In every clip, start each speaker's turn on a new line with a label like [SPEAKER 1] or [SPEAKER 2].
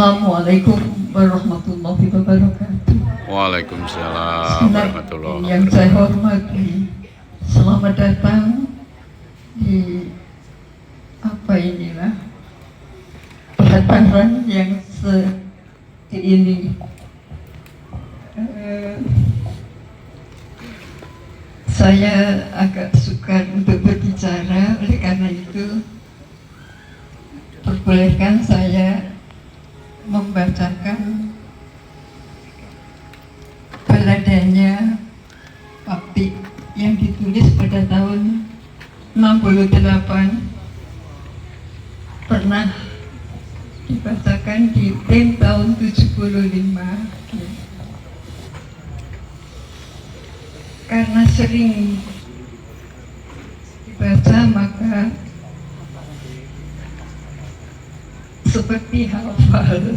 [SPEAKER 1] Assalamualaikum warahmatullahi wabarakatuh.
[SPEAKER 2] Waalaikumsalam warahmatullahi
[SPEAKER 1] Yang saya
[SPEAKER 2] wabarakatuh.
[SPEAKER 1] hormati, selamat datang di pelataran yang seperti ini. Saya agak sukar untuk berbicara, oleh karena itu perbolehkan saya membacakan baladanya Pakti yang ditulis pada tahun 68, pernah dibacakan di BEM tahun 75. Karena sering dibaca maka seperti hafal.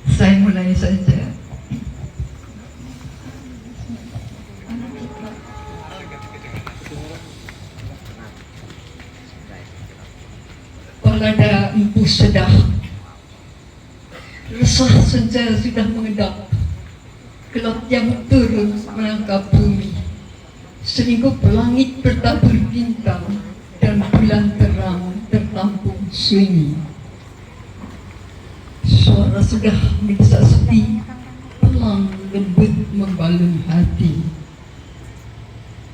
[SPEAKER 1] Saya mulai saja. Balada Empu Sedah. Resah senja sudah mengendap, gelap yang turun merangkap bumi. Seringkup langit bertabur bintang dan bulan terang tertampung sunyi. Suara sudah mendesak sepi, pelang lembut membalun hati.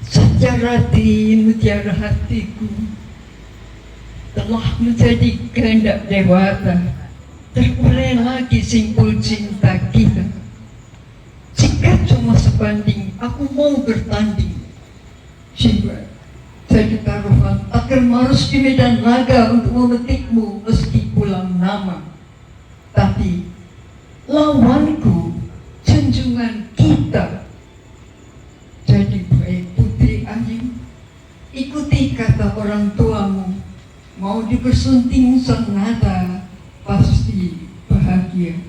[SPEAKER 1] Sajarati mutiara hatiku telah menjadi kehendak dewata. Terulai lagi simpul cinta kita. Jika cuma sebanding, aku mau bertanding. Jiwa jadi taruhan akan harus di medan laga untuk memetikmu meski pulang nama. Tapi lawanku junjungan kita. Jadi baik putri Ayu, ikuti kata orang tuamu. Mau dipersunting sonata, pasti bahagia.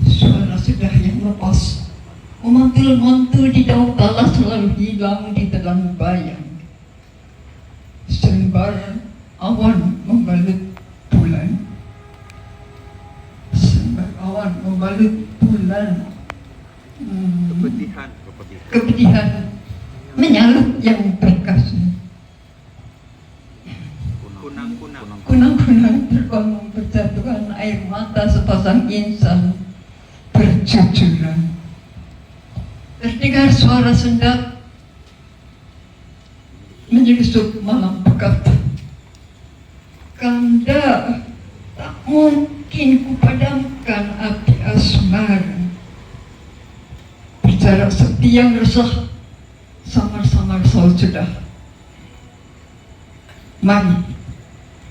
[SPEAKER 1] Suara sudah yang lepas, memantul-mantul di daun kala selalu hilang di telan bayang. Selembar awan membalut bulan. Selembar awan membalut bulan. Kepedihan menyalut yang perkasa. Kunang-kunang terbangun berjatuhan air mata sepasang insan berjujuran. Terdengar suara sendat menyusup malam pekat. Kanda, tak mungkin kupadamkan api asmara. Berjarak sepi yang resah, samar-samar sudah. Mari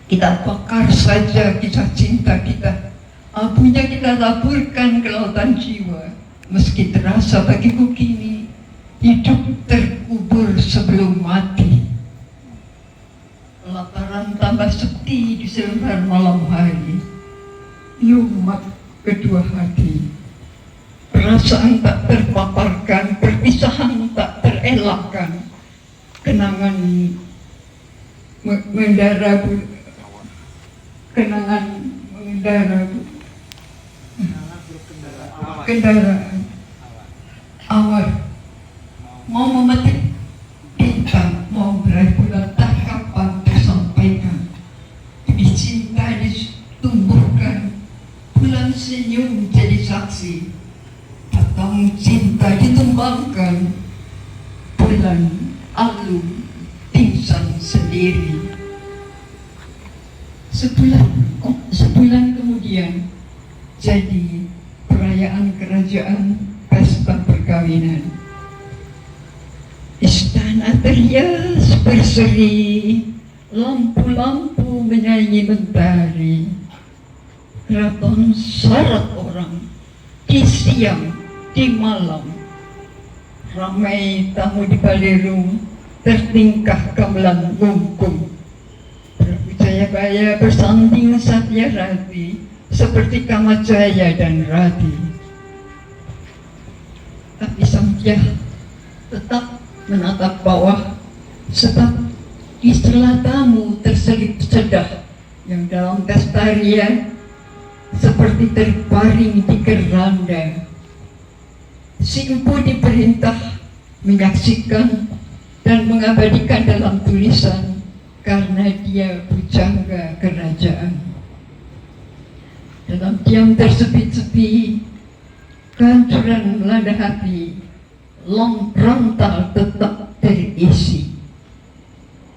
[SPEAKER 1] kita bakar saja kisah cinta kita. Abunya kita taburkan ke lautan jiwa. Meski terasa bagiku kini hidup terkubur sebelum mati. Pelataran tambah sepi di selembar malam hari. Lumat kedua hati. Perasaan tak terpaparkan, perpisahan tak terelakkan. Kenangan mengendara kendaraan awal mau memetik bintang, mau meraih bulan, tak kapan tersampaikan. Di cinta ditumbuhkan, bulan senyum jadi saksi. Batang cinta ditumbangkan, bulan alum pingsan sendiri. Sebulan kemudian jadi perayaan kerajaan pesta perkawinan. Istana terias berseri, lampu-lampu menyanyi mentari. Keraton syarat orang di siang, di malam. Ramai tamu di Balirung, tertingkah gamelan ngungkung. Jayabaya bersanding Satya Rati seperti Kamajaya dan Rati. Tapi Sang Hyang tetap menatap bawah Sebab istilah tamu terselip sedah yang dalam tarian seperti terbaring di keranda. Si empu diperintah menyaksikan dan mengabadikan dalam tulisan karena dia pujangga kerajaan. Dalam diam tersepi-sepi, kehancuran melanda hati, rontal tetap terisi.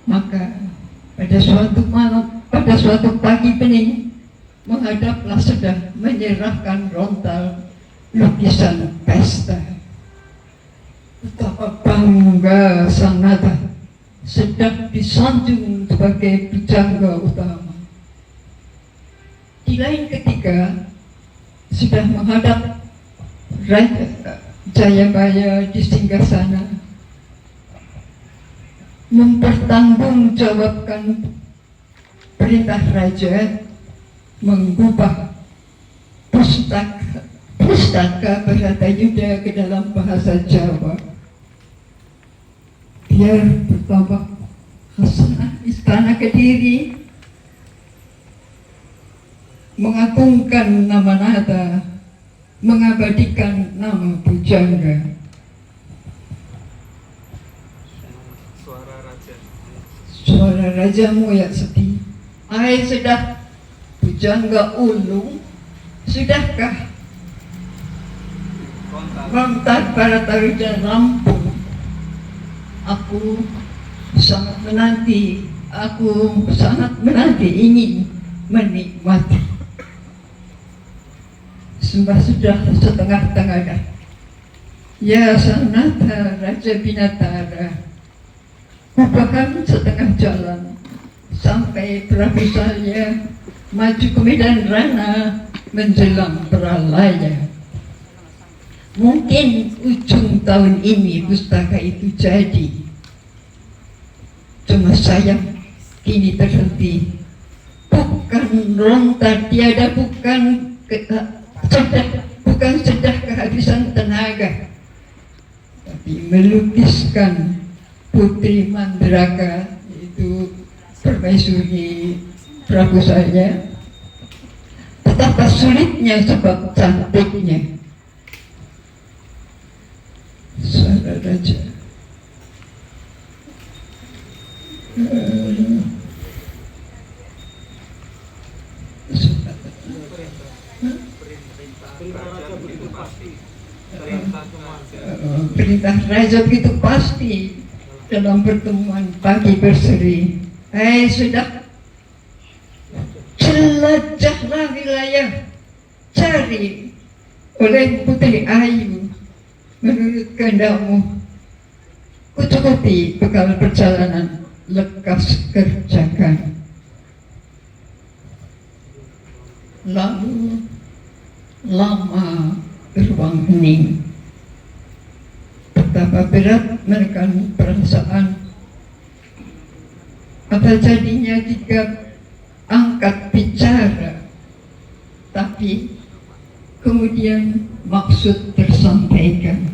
[SPEAKER 1] Maka pada suatu pagi bening, menghadaplah sedah menyerahkan rontal lukisan pesta. Betapa bangga sang nada sedang disanjung sebagai pujangga utama. Di lain ketika sudah menghadap Raja Jayabaya di singgasana, mempertanggungjawabkan perintah raja mengubah pustaka Bharatayuda ke dalam bahasa Jawa, biar bertambah khasanah istana Kediri, mengagungkan nama nada, mengabadikan nama pujangga. Suara rajamu ya sedih. Hai sudah pujangga ulung, sudahkah Rontar Bharatayuda rampung? Aku sangat menanti ingin menikmati. Sembah sudah setengah-tengah dah. Ya Sanata Raja Binatara, kubahan setengah jalan sampai Prabu Salya maju ke medan rana menjelang pralaya. Mungkin ujung tahun ini pustaka itu jadi. Cuma sayang kini terhenti. Bukan rontar tiada, bukan sedah kehabisan tenaga, tapi melukiskan Putri Mandraka, yaitu permaisuri Prabu Salya. Betapa sulitnya sebab cantiknya. Suara raja. Perintah raja begitu pasti dalam pertemuan pagi berseri. Hai sudah, jelajahlah wilayah, cari oleh Putri Ayu menurut kehendakmu. Kucukupi bekal perjalanan, lekas kerjakan. Lalu lama beruang hening. Betapa berat menekan perasaan. Apa jadinya jika angkat bicara, tapi kemudian maksud tersampaikan.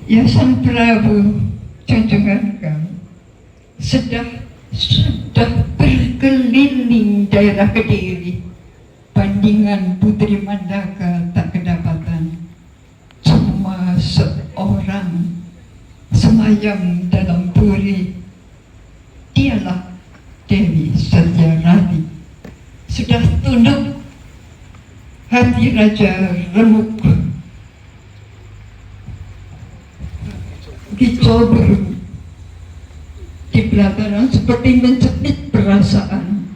[SPEAKER 1] Ya Sang Prabu, junjungan kami, sudah berkeliling daerah Kediri. Bandingan Putri Mandaka tak kedapatan. Cuma seorang semayam dalam puri. Dialah Dewi Satyarati. Sudah tunduk hati raja remuk. Dicobur di belakang seperti mencepit perasaan.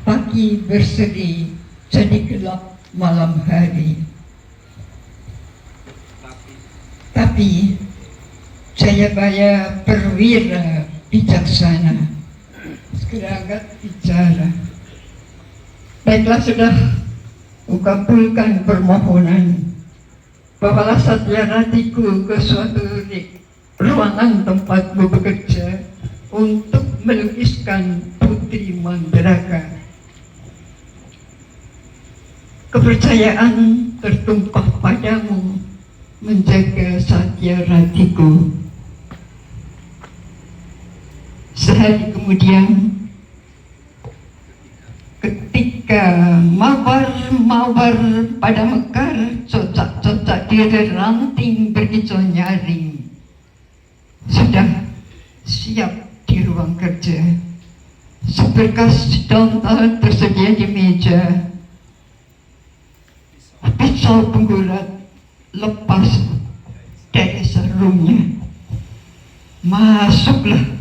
[SPEAKER 1] Pagi berseri jadi gelap malam hari. Tapi Jayabaya perwira bijaksana, segera angkat bicara. Baiklah sudah, ukabulkan permohonan. Bawalah Satyaratiku ke suatu ruangan tempatmu bekerja untuk melukiskan Putri Mandraka. Kepercayaan tertumpah padamu menjaga Satyaratiku. hari kemudian, ketika mawar pada mekar, cocak-cocak diri ranting berkicau nyaring, sudah siap di ruang kerja. Seberkas daun tersedia di meja. Pisau penggurat lepas dari sarungnya. Masuklah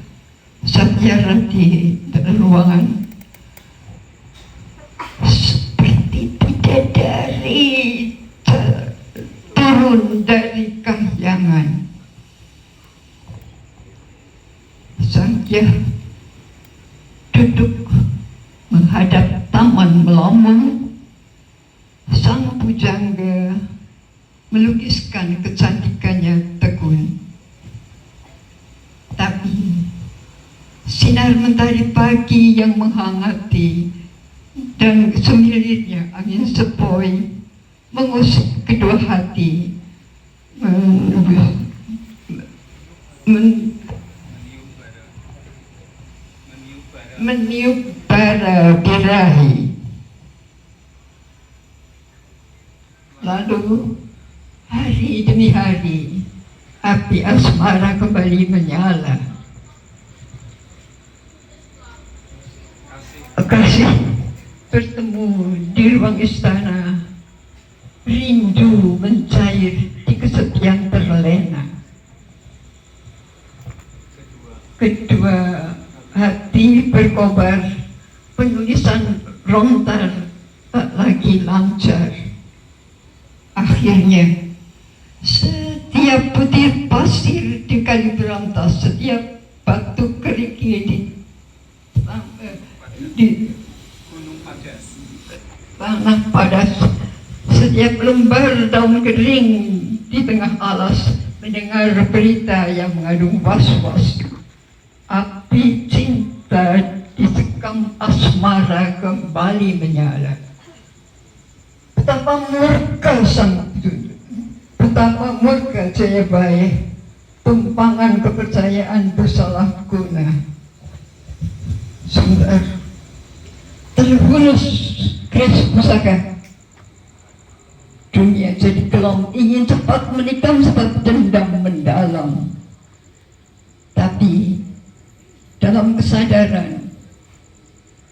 [SPEAKER 1] Satya di ruangan. Seperti bidadari turun dari kahyangan. Satya duduk menghadap taman melambung. Sang pujangga melukiskan kecantikannya tekun. Tapi sinar mentari pagi yang menghangati dan semilirnya angin sepoi mengusik kedua hati, meniup bara birahi. Lalu hari demi hari api asmara kembali menyala. Kasih bertemu di ruang istana, rindu mencair di kesepian terlena. Kedua hati berkobar, penulisan rontar tak lagi lancar. Akhirnya setiap butir pasir di kali berantas, setiap batu kerikil di tanah padas, setiap lembar daun kering di tengah alas, mendengar berita yang mengandung was-was. Api cinta disekam asmara kembali menyala. Betapa murka sang petunjuk, betapa murka Jayabaya, tumpangan kepercayaan bersalah guna. Sebentar terhunus keris pusaka. Dunia jadi kelam, ingin cepat menikam sebab dendam mendalam. Tapi dalam kesadaran,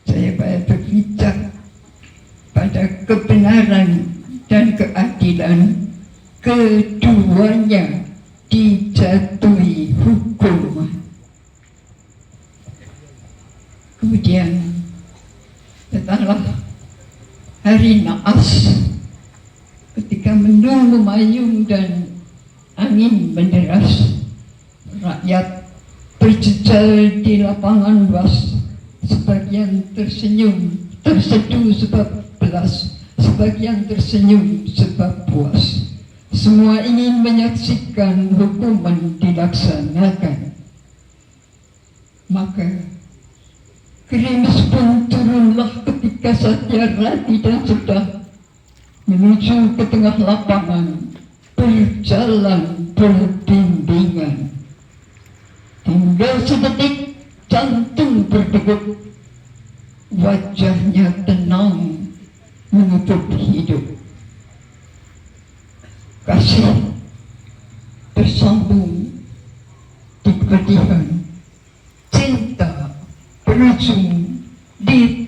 [SPEAKER 1] Jayabaya berpijak pada kebenaran dan keadilan. Keduanya dijatuhi hukuman. Kemudian datanglah hari naas, ketika mendung memayung dan angin menderas. Rakyat berjejal di lapangan luas, sebagian tersenyum terseduh sebab belas, sebagian tersenyum sebab puas. Semua ingin menyaksikan hukuman dilaksanakan. Maka gerimis pun turunlah ketika Satyarati dan Sudah menuju ke tengah lapangan, berjalan berbimbingan. Tinggal sedetik jantung berdegup, wajahnya tenang menutup hidup. Kasih bersambung di kepedihan, cinta berujung di